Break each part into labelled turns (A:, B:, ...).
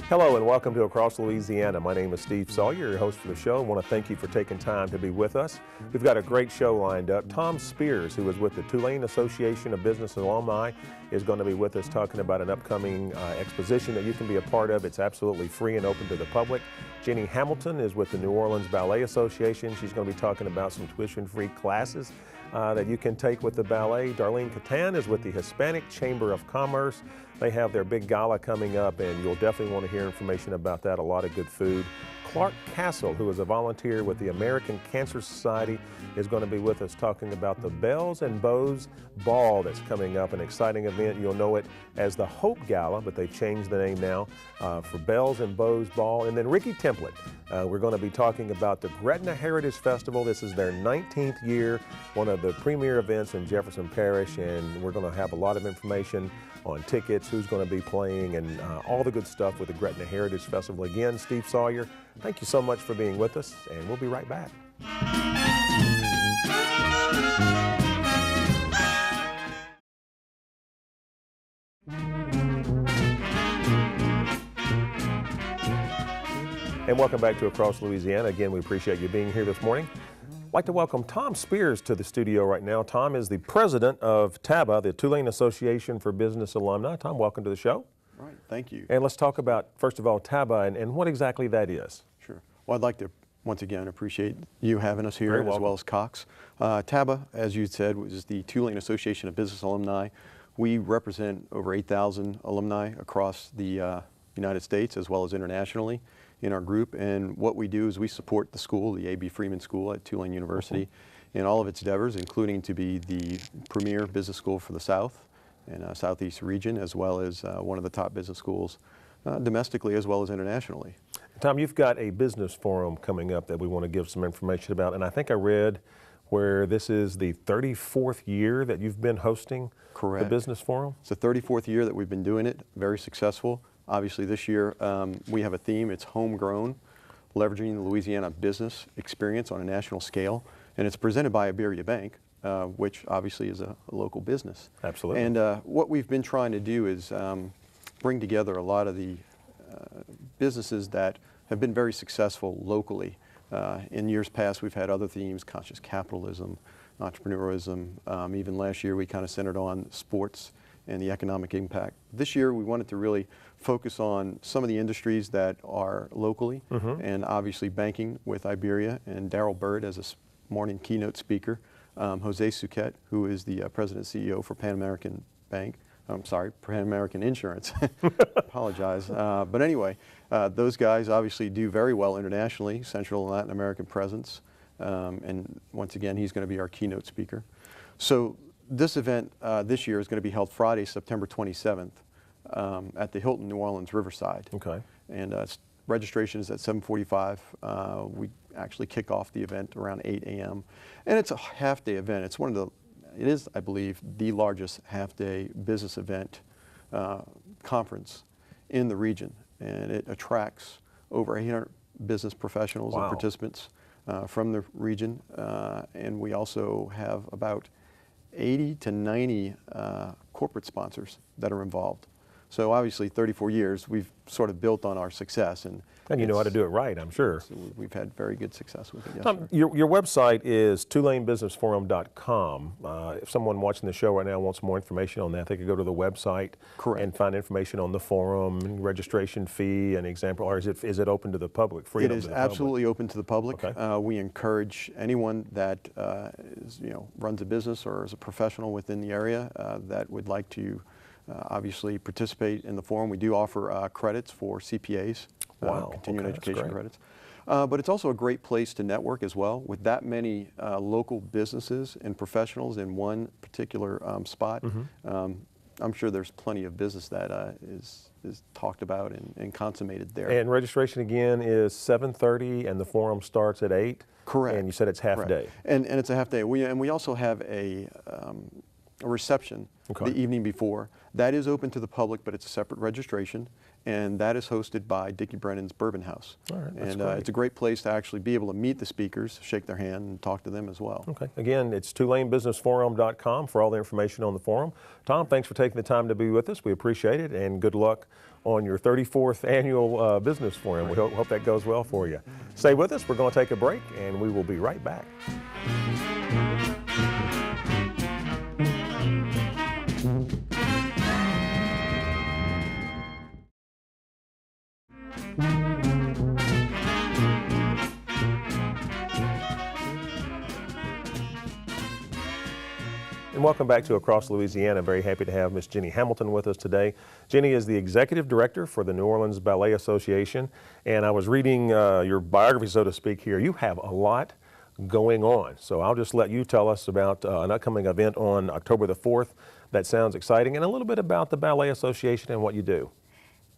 A: Hello and welcome to Across Louisiana. My name is Steve Sawyer, your host for the show. I want to thank you for taking time to be with us. We've got a great show lined up. Tom Spiers, who is with the Tulane Association of Business Alumni, is going to be with us talking about an upcoming exposition that you can be a part of. It's absolutely free and open to the public. Jenny Hammilton is with the New Orleans Ballet Association. She's going to be talking about some tuition-free classes that you can take with the ballet. Darlene Catan is with the Hispanic Chamber of Commerce. They have their big gala coming up, and you'll definitely want to hear information about that. A lot of good food. Clark Castle, who is a volunteer with the American Cancer Society, is going to be with us talking about the Bells and Bows Ball that's coming up, an exciting event. You'll know it as the Hope Gala, but they've changed the name now for Bells and Bows Ball. And then Ricky Template, we're going to be talking about the Gretna Heritage Festival. This is their 19th year, one of the premier events in Jefferson Parish, and we're going to have a lot of information on tickets, who's going to be playing, and all the good stuff with the Gretna Heritage Festival. Again, Steve Sawyer, thank you so much for being with us, and we'll be right back. And welcome back to Across Louisiana. Again, we appreciate you being here this morning. I'd like to welcome Tom Spiers to the studio right now. Tom is the president of TABA, the Tulane Association for Business Alumni. Tom, welcome to the show.
B: All right, thank you.
A: And let's talk about, first of all, TABA and what exactly that is.
B: Sure. Well, I'd like to once again appreciate you having us here, as well as Cox. TABA, as you said, is the Tulane Association of Business Alumni. We represent over 8,000 alumni across the United States as well as internationally in our group, and what we do is we support the school, the A.B. Freeman School at Tulane University, in all of its endeavors, including to be the premier business school for the South and Southeast region, as well as one of the top business schools domestically as well as internationally.
A: Tom, you've got a business forum coming up that we want to give some information about, and I think I read where this is the 34th year that you've been hosting the business forum?
B: It's the 34th year that we've been doing it, very successful. Obviously this year we have a theme, it's homegrown, leveraging the Louisiana business experience on a national scale, and it's presented by Iberia Bank, which obviously is a local business.
A: Absolutely.
B: And what we've been trying to do is bring together a lot of the businesses that have been very successful locally. In years past we've had other themes, conscious capitalism, entrepreneurism. Even last year we kind of centered on sports and the economic impact. This year we wanted to really focus on some of the industries that are locally, and obviously banking with Iberia and Daryl Bird as a morning keynote speaker, Jose Suquet, who is the president and CEO for Pan American Bank. I'm sorry, Pan American Insurance. Apologize. But anyway, those guys obviously do very well internationally, Central and Latin American presence, and once again he's going to be our keynote speaker. So this event this year is going to be held Friday, September 27th at the Hilton New Orleans Riverside.
A: Okay.
B: And registration is at 7:45. We actually kick off the event around 8 a.m. And it's a half-day event. It's one of the, it is, I believe, the largest half-day business event conference in the region. And it attracts over 800 business professionals and participants from the region. And we also have about 80 to 90 corporate sponsors that are involved. So obviously 34 years, we've sort of built on our success. And
A: you know how to do it right, I'm sure.
B: So we've had very good success with it, yes,
A: Tom, your website is tulanebusinessforum.com. If someone watching the show right now wants more information on that, they could go to the website and find information on the forum, registration fee, an example, or is it open to the public?
B: It is absolutely open to the public. Okay. We encourage anyone that runs a business or is a professional within the area that would like to obviously participate in the forum. We do offer credits for CPAs, continuing education credits. But it's also a great place to network as well. With that many local businesses and professionals in one particular spot, I'm sure there's plenty of business that is talked about and consummated there.
A: And registration again is 7:30 and the forum starts at 8?
B: Correct.
A: And you said it's half day.
B: And it's a half day. We also have a reception the evening before. That is open to the public, but it's a separate registration, and that is hosted by Dickie Brennan's Bourbon House.
A: All right, that's
B: and
A: great.
B: it's a great place to actually be able to meet the speakers, shake their hand, and talk to them as well.
A: Okay. Again, it's TulaneBusinessForum.com for all the information on the forum. Tom, thanks for taking the time to be with us. We appreciate it, and good luck on your 34th annual business forum. We hope that goes well for you. Stay with us. We're going to take a break, and we will be right back. And welcome back to Across Louisiana. Very happy to have Miss Jenny Hammilton with us today. Jenny is the Executive Director for the New Orleans Ballet Association, and I was reading your biography, so to speak, here. You have a lot going on, so I'll just let you tell us about an upcoming event on October the 4th. That sounds exciting, and a little bit about the Ballet Association and what you do.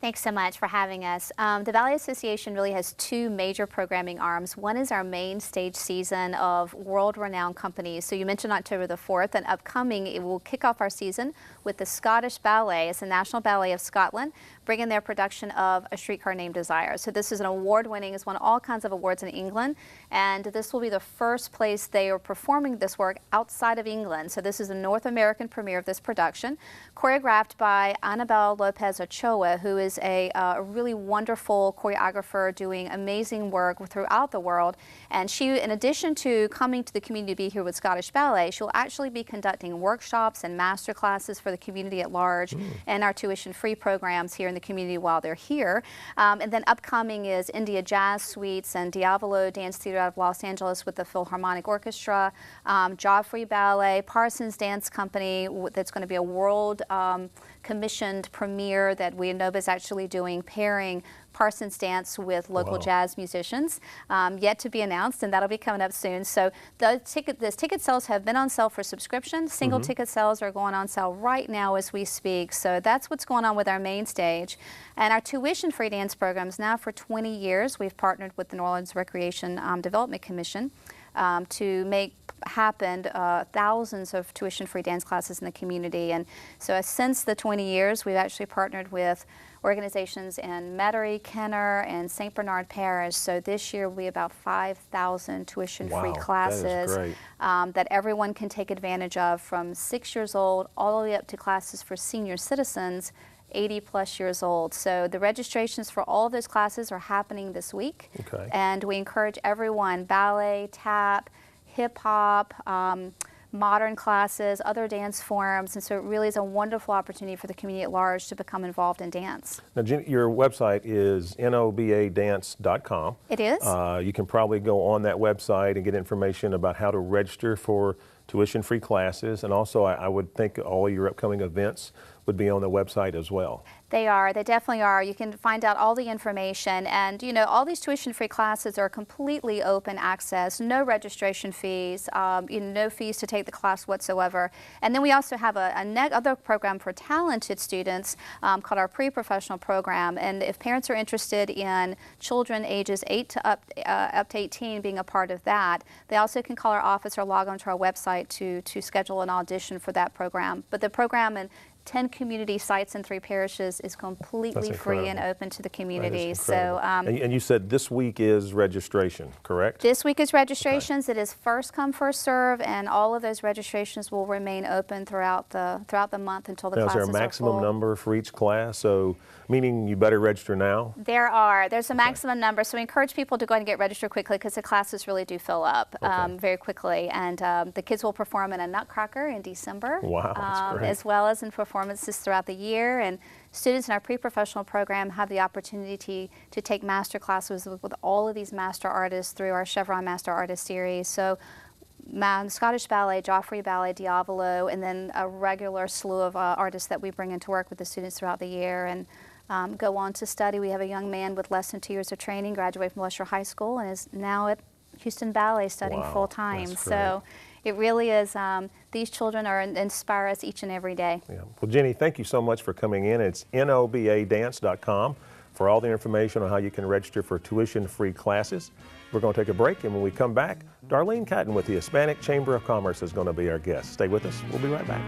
C: Thanks so much for having us. The Ballet Association really has two major programming arms. One is our main stage season of world-renowned companies. So you mentioned October the 4th, and upcoming it will kick off our season with the Scottish Ballet. It's the National Ballet of Scotland, bringing their production of A Streetcar Named Desire. So this is an award-winning, it's won all kinds of awards in England, and this will be the first place they are performing this work outside of England. So this is a North American premiere of this production, choreographed by Annabelle Lopez Ochoa, who is a really wonderful choreographer doing amazing work throughout the world. And she, in addition to coming to the community to be here with Scottish Ballet, she'll actually be conducting workshops and master classes for the community at large and our tuition-free programs here in the community while they're here. And then upcoming is India Jazz Suites and Diavolo Dance Theater out of Los Angeles with the Philharmonic Orchestra, Joffrey Ballet, Parsons Dance Company, that's going to be a world commissioned premiere that we know is actually doing, pairing Parsons Dance with local jazz musicians, yet to be announced, and that'll be coming up soon. So the ticket sales have been on sale for subscription. Single ticket sales are going on sale right now as we speak. So that's what's going on with our main stage. And our tuition-free dance programs, now for 20 years, we've partnered with the New Orleans Recreation Development Commission to make happen thousands of tuition-free dance classes in the community. And so since the 20 years, we've actually partnered with organizations in Metairie, Kenner, and St. Bernard Parish. So this year will be about 5,000 tuition-free classes that everyone can take advantage of, from 6 years old all the way up to classes for senior citizens 80+ years old. So the registrations for all of those classes are happening this week. And we encourage everyone, ballet, tap, hip hop, modern classes, other dance forms, and so it really is a wonderful opportunity for the community at large to become involved in dance.
A: Now, Jenny, your website is nobadance.com.
C: It is.
A: You can probably go on that website and get information about how to register for tuition-free classes, and also I would think all your upcoming events would be on the website as well.
C: They are. They definitely are. You can find out all the information, and you know, all these tuition-free classes are completely open access, no registration fees, no fees to take the class whatsoever. And then we also have another program for talented students called our pre-professional program. And if parents are interested in children ages 8 to up to 18 being a part of that, they also can call our office or log on to our website to schedule an audition for that program. But the program in 10 community sites in 3 parishes is completely free and open to the community. So,
A: and you said this week is registration, correct?
C: This week is registrations. It is first come, first serve, and all of those registrations will remain open throughout the month until the classes are full.
A: Is there a maximum number for each class? So, meaning you better register now?
C: There's a maximum number, so we encourage people to go ahead and get registered quickly because the classes really do fill up very quickly. And the kids will perform in a Nutcracker in December.
A: Wow, that's great.
C: As well as in performances throughout the year. And students in our pre-professional program have the opportunity to take master classes with all of these master artists through our Chevron Master Artist Series. So Scottish Ballet, Joffrey Ballet, Diavolo, and then a regular slew of artists that we bring in to work with the students throughout the year and go on to study. We have a young man with less than 2 years of training, graduated from Lesher High School, and is now at Houston Ballet studying full-time. So it really is, these children inspire us each and every day.
A: Yeah. Well, Jenny, thank you so much for coming in. It's nobadance.com for all the information on how you can register for tuition-free classes. We're going to take a break, and when we come back, Darlene Catan with the Hispanic Chamber of Commerce is going to be our guest. Stay with us. We'll be right back.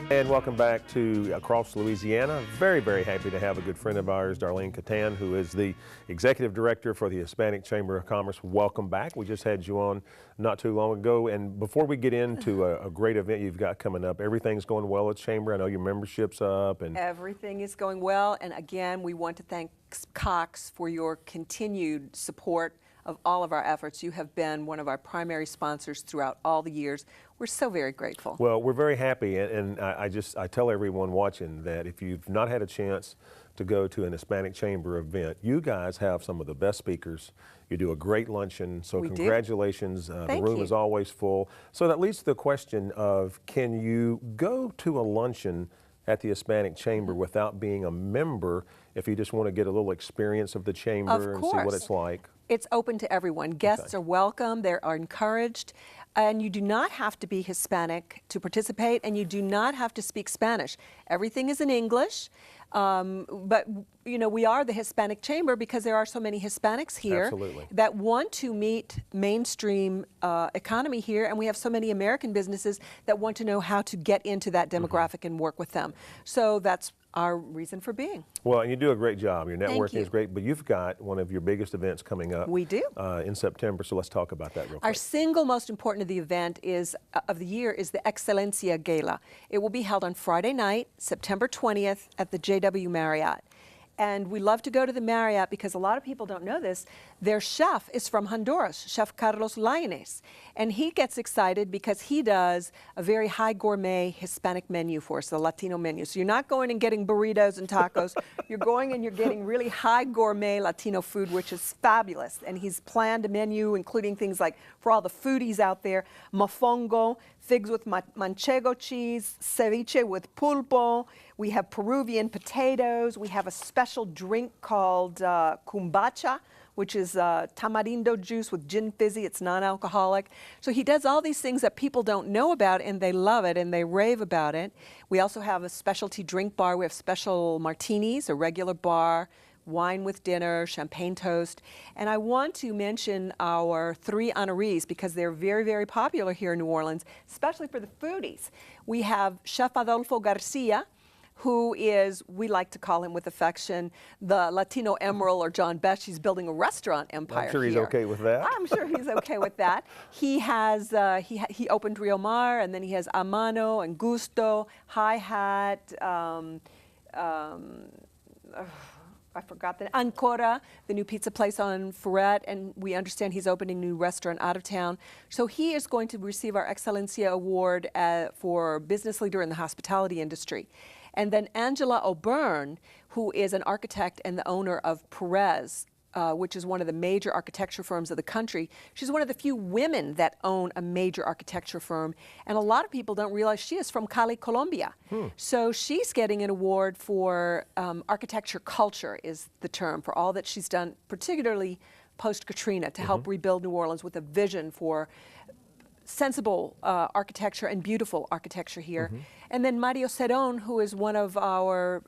A: And welcome back to Across Louisiana. Very, very happy to have a good friend of ours, Darlene Catan, who is the Executive Director for the Hispanic Chamber of Commerce. Welcome back. We just had you on not too long ago. And before we get into a great event you've got coming up, everything's going well at Chamber. I know your membership's up. And
D: everything is going well. And again, we want to thank Cox for your continued support of all of our efforts. You have been one of our primary sponsors throughout all the years. We're so very grateful.
A: Well, we're very happy, and I tell everyone watching that if you've not had a chance to go to an Hispanic Chamber event, you guys have some of the best speakers. You do a great luncheon, so congratulations. The room is always full. So that leads to the question of, can you go to a luncheon at the Hispanic Chamber without being a member if you just want to get a little experience of the chamber and see what it's like?
D: It's open to everyone. Guests are welcome, they are encouraged, and you do not have to be Hispanic to participate, and you do not have to speak Spanish. Everything is in English, but you know, we are the Hispanic Chamber because there are so many Hispanics here that want to meet mainstream economy here, and we have so many American businesses that want to know how to get into that demographic and work with them. So that's our reason for being.
A: Well, and you do a great job. Your networking is great, but you've got one of your biggest events coming up.
D: We do.
A: In September, so let's talk about that real quick.
D: Our single most important of the event of the year is the Excelencia Gala. It will be held on Friday night, September 20th at the JW Marriott. And we love to go to the Marriott because a lot of people don't know this. Their chef is from Honduras, Chef Carlos Lainez. And he gets excited because he does a very high gourmet Hispanic menu for us, the Latino menu. So you're not going and getting burritos and tacos. You're going and you're getting really high gourmet Latino food, which is fabulous. And he's planned a menu including things like, for all the foodies out there, mofongo, figs with manchego cheese, ceviche with pulpo. We have Peruvian potatoes. We have a special drink called kumbacha, which is tamarindo juice with gin fizzy. It's non-alcoholic. So he does all these things that people don't know about, and they love it, and they rave about it. We also have a specialty drink bar. We have special martinis, a regular bar, wine with dinner, champagne toast. And I want to mention our 3 honorees because they're very, very popular here in New Orleans, especially for the foodies. We have Chef Adolfo Garcia, who is, we like to call him with affection, the Latino Emerald or John Best. He's building a restaurant empire.
A: I'm sure he's okay with that.
D: I'm sure he's okay with that. He has, he opened Rio Mar, and then he has A Mano and Gusto, Hi Hat, I forgot the Ancora, the new pizza place on Ferret, and we understand he's opening a new restaurant out of town. So he is going to receive our Excelencia Award for Business Leader in the Hospitality Industry. And then Angela O'Byrne, who is an architect and the owner of Perez, which is one of the major architecture firms of the country. She's one of the few women that own a major architecture firm. And a lot of people don't realize she is from Cali, Colombia. So she's getting an award for architecture culture is the term, for all that she's done, particularly post-Katrina, to help rebuild New Orleans with a vision for sensible architecture and beautiful architecture here. And then Mario Cerón, who is one of our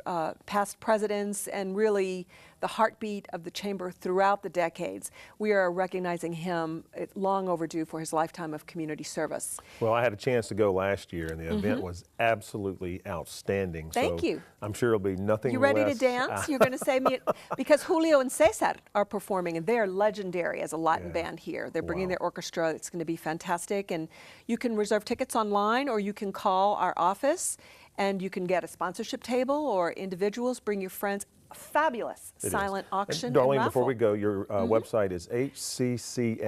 D: past presidents and really the heartbeat of the chamber throughout the decades. We are recognizing him long overdue for his lifetime of community service.
A: Well, I had a chance to go last year, and the event was absolutely outstanding.
D: Thank you.
A: I'm sure it'll be nothing
D: You ready
A: less.
D: to dance? You're going to say me, because Julio and Cesar are performing, and they're legendary as a Latin band here. They're bringing their orchestra. It's going to be fantastic, and you can reserve tickets online, or you can call our office, and you can get a sponsorship table, or individuals, bring your friends. A fabulous silent auction.
A: And Darlene,
D: and
A: before we go, your website is hccl.biz.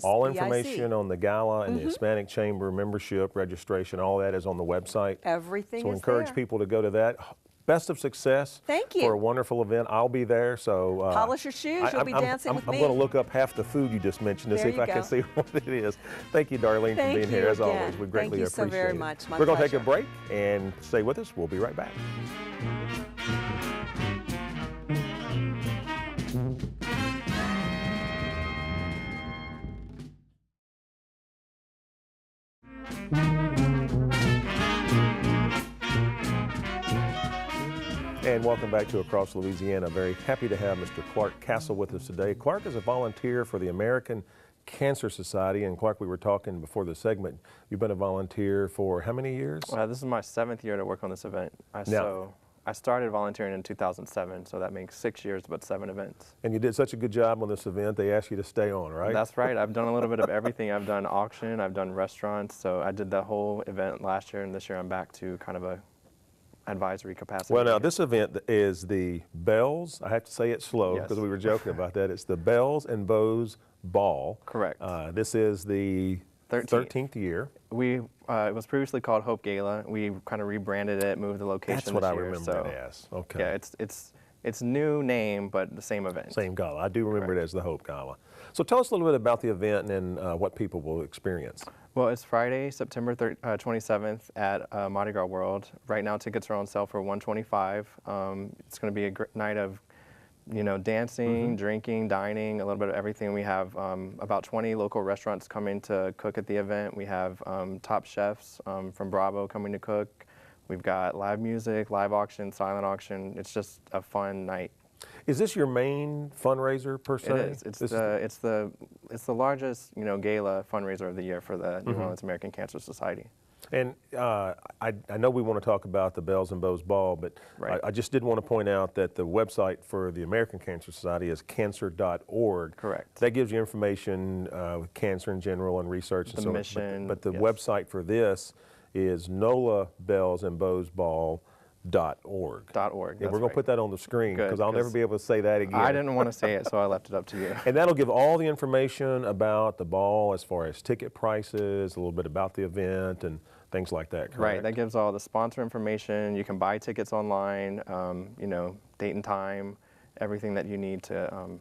A: All information on the gala and the Hispanic Chamber membership, registration, all that is on the website.
D: Everything
A: so
D: is
A: encourage
D: there.
A: people to go to that. Best of success.
D: Thank you.
A: For a wonderful event. I'll be there. So
D: polish your shoes. You'll be dancing with me.
A: I'm going to look up half the food you just mentioned to see if I can see what it is. Thank you, Darlene, for being here as always. We greatly appreciate it.
D: Thank you so very much.
A: We're going to take a break and stay with us. We'll be right back. And welcome back to Across Louisiana. Very happy to have Mr. Clark Castle with us today. Clark is a volunteer for the American Cancer Society. And Clark, we were talking before the segment, you've been a volunteer for how many years?
E: This is my 7th year to work on this event. So I started volunteering in 2007, so that makes 6 years, but 7 events.
A: And you did such a good job on this event, they asked you to stay on, right?
E: That's right. I've done a little bit of everything. I've done auction, I've done restaurants, so I did the whole event last year, and this year I'm back to kind of a advisory capacity.
A: Well, now this event is the Bells, I have to say it slow because we were joking about that. It's the Bells and Bows Ball.
E: Correct.
A: This is the 13th year.
E: It was previously called Hope Gala. We kind of rebranded it, moved the location
A: That's what
E: this
A: I
E: year,
A: remember
E: so,
A: it as. Okay.
E: Yeah, it's new name, but the same event.
A: Same gala. I do remember it as the Hope Gala. So tell us a little bit about the event and what people will experience.
E: Well, it's Friday, September 27th at Mardi Gras World. Right now, tickets are on sale for $125. It's going to be a great night of, dancing, drinking, dining, a little bit of everything. We have about 20 local restaurants coming to cook at the event. We have top chefs from Bravo coming to cook. We've got live music, live auction, silent auction. It's just a fun night.
A: Is this your main fundraiser per se?
E: It is. It's the largest gala fundraiser of the year for the New Orleans American Cancer Society.
A: And I know we want to talk about the Bells and Bows Ball, but I just did want to point out that the website for the American Cancer Society is cancer.org.
E: Correct.
A: That gives you information with cancer in general and research and so on.
E: Mission,
A: but the website for this is NOLABellsandBowsBall.org.
E: .org.
A: And we're going to put that on the screen because I'll never be able to say that again.
E: I didn't want to say it, so I left it up to you.
A: And that'll give all the information about the ball as far as ticket prices, a little bit about the event and things like that, correct?
E: Right, that gives all the sponsor information. You can buy tickets online, date and time, everything that you need to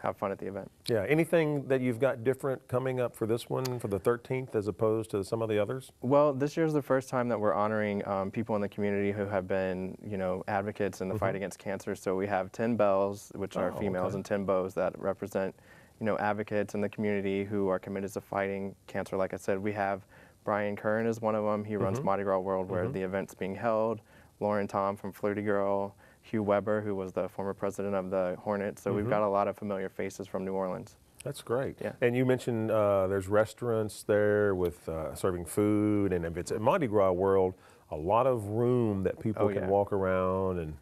E: have fun at the event.
A: Yeah, anything that you've got different coming up for this one, for the 13th, as opposed to some of the others?
E: Well, this year's the first time that we're honoring people in the community who have been, advocates in the fight against cancer. So we have 10 bells, which are females, and 10 bows that represent, advocates in the community who are committed to fighting cancer. Like I said, we have Brian Curran is one of them. He runs Mardi Gras World, where the event's being held. Lauren Tom from Flirty Girl. Hugh Weber, who was the former president of the Hornets. So we've got a lot of familiar faces from New Orleans.
A: That's great.
E: Yeah.
A: And you mentioned there's restaurants there with serving food, and if it's at Mardi Gras World, a lot of room that people can walk around and.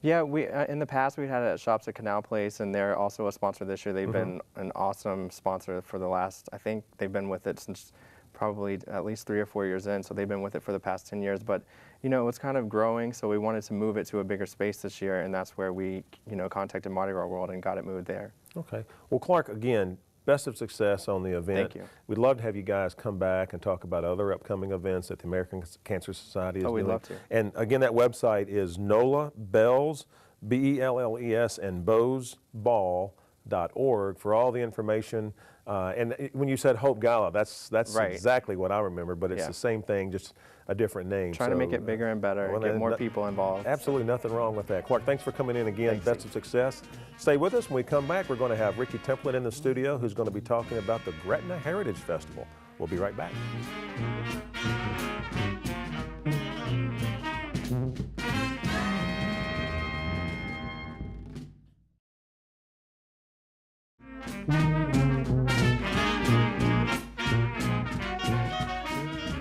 E: Yeah, we in the past we had it at Shops at Canal Place, and they're also a sponsor this year. They've been an awesome sponsor for the last, I think they've been with it since probably at least 3 or 4 years in, so they've been with it for the past 10 years. But, it's kind of growing, so we wanted to move it to a bigger space this year, and that's where we, contacted Mardi Gras World and got it moved there. Okay.
A: Well, Clark, again, best of success on the event.
E: Thank you.
A: We'd love to have you guys come back and talk about other upcoming events that the American Cancer Society is doing.
E: We'd love to.
A: And again, that website is NOLA Bells, BELLES, and BowsBall.org for all the information. And when you said Hope Gala, that's exactly what I remember, but it's the same thing, just a different name.
E: Trying to make it bigger and better, and get more people involved.
A: Absolutely nothing wrong with that. Clark, thanks for coming in again.
E: Thanks,
A: Best of success. Stay with us. When we come back, we're going to have Ricky Templet in the studio, who's going to be talking about the Gretna Heritage Festival. We'll be right back.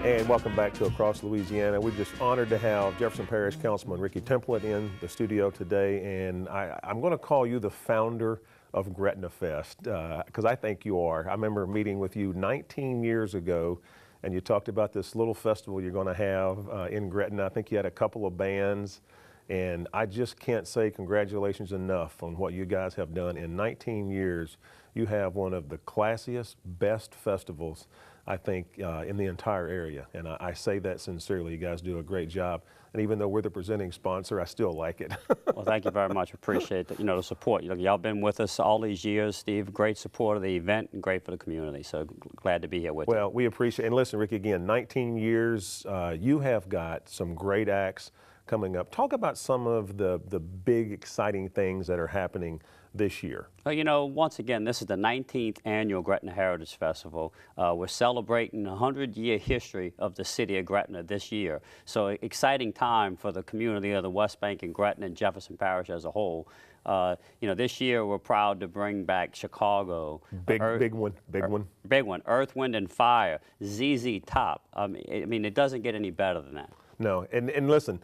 A: And welcome back to Across Louisiana. We're just honored to have Jefferson Parish Councilman Ricky Templet in the studio today, and I'm going to call you the founder of Gretna Fest, because I think you are. I remember meeting with you 19 years ago, and you talked about this little festival you're going to have in Gretna. I think you had a couple of bands, and I just can't say congratulations enough on what you guys have done. In 19 years, you have one of the classiest, best festivals, I think, in the entire area. And I say that sincerely. You guys do a great job. And even though we're the presenting sponsor, I still like it.
F: Well, thank you very much. Appreciate the, the support. Y'all been with us all these years, Steve. Great support of the event and great for the community. So glad to be here with you.
A: Well, we appreciate it. And listen, Ricky, again, 19 years. You have got some great acts coming up. Talk about some of the big exciting things that are happening this year.
F: Well, you know, once again, this is the 19th annual Gretna Heritage Festival. We're celebrating the 100-year history of the city of Gretna this year. So exciting time for the community of the West Bank and Gretna and Jefferson Parish as a whole. You know, this year we're proud to bring back Chicago.
A: Big one.
F: Big one. Earth, Wind, and Fire. ZZ Top. I mean, it doesn't get any better than that.
A: No, and listen,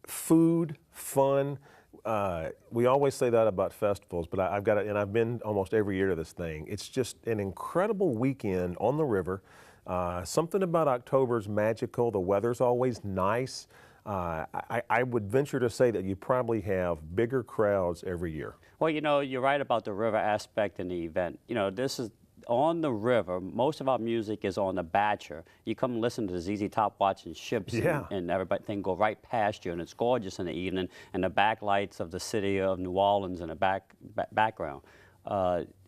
A: food, fun. We always say that about festivals, but I've got it, and I've been almost every year to this thing. It's just an incredible weekend on the river. Something about October's magical. The weather's always nice. I would venture to say that you probably have bigger crowds every year.
F: Well, you know, you're right about the river aspect in the event. You know, this is on the river. Most of our music is on the Batcher. You come and listen to the ZZ Top watching ships, and everything go right past you, and it's gorgeous in the evening, and the backlights of the city of New Orleans in the background.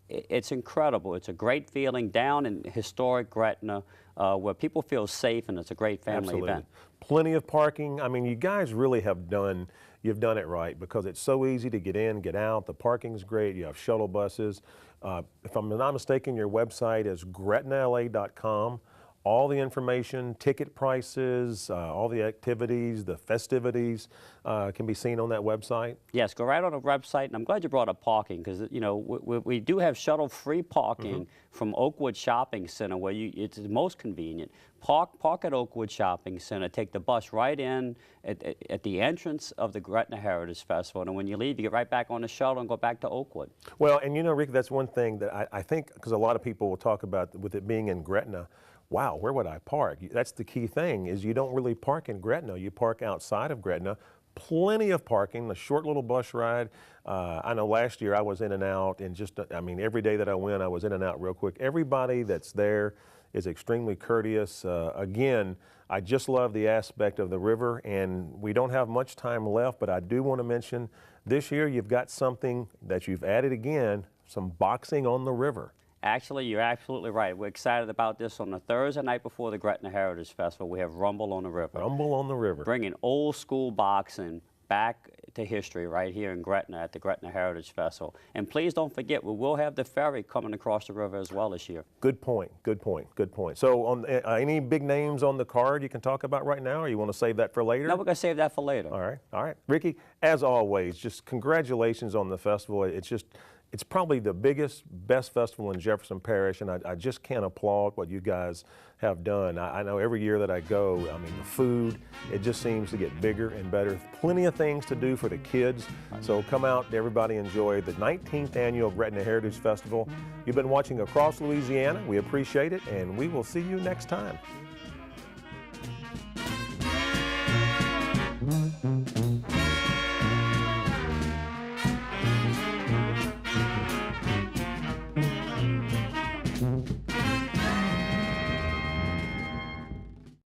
F: It's incredible. It's a great feeling down in historic Gretna, where people feel safe, and it's a great family event.
A: Plenty of parking. I mean, you guys really have done, you've done it right, because it's so easy to get in, get out. The parking's great. You have shuttle buses. If I'm not mistaken, your website is gretnala.com. All the information, ticket prices, all the activities, the festivities can be seen on that website?
F: Yes, go right on the website, and I'm glad you brought up parking, because you know we do have shuttle-free parking from Oakwood Shopping Center, where it's the most convenient. Park at Oakwood Shopping Center, take the bus right in at the entrance of the Gretna Heritage Festival, and when you leave, you get right back on the shuttle and go back to Oakwood.
A: Well, and you know, Rick, that's one thing that I think, because a lot of people will talk about with it being in Gretna, wow, where would I park? That's the key thing, is you don't really park in Gretna. You park outside of Gretna. Plenty of parking, a short little bus ride. I know last year I was in and out, and just, I mean, every day that I went, I was in and out real quick. Everybody that's there is extremely courteous. Again, I just love the aspect of the river, and we don't have much time left, but I do want to mention this year you've got something that you've added again, some boxing on the river.
F: Actually, you're absolutely right. We're excited about this. On the Thursday night before the Gretna Heritage Festival, we have Rumble on the River.
A: Rumble on the River.
F: Bringing old school boxing back to history right here in Gretna at the Gretna Heritage Festival. And please don't forget, we will have the ferry coming across the river as well this year.
A: Good point, good point, good point. So on any big names on the card you can talk about right now, or you want to save that for later?
F: No, we're going to save that for later.
A: All right, all right. Ricky, as always, just congratulations on the festival. It's probably the biggest, best festival in Jefferson Parish, and I just can't applaud what you guys have done. I know every year that I go, I mean, the food, it just seems to get bigger and better. Plenty of things to do for the kids, so come out, everybody enjoy the 19th Annual Gretna Heritage Festival. You've been watching Across Louisiana. We appreciate it, and we will see you next time.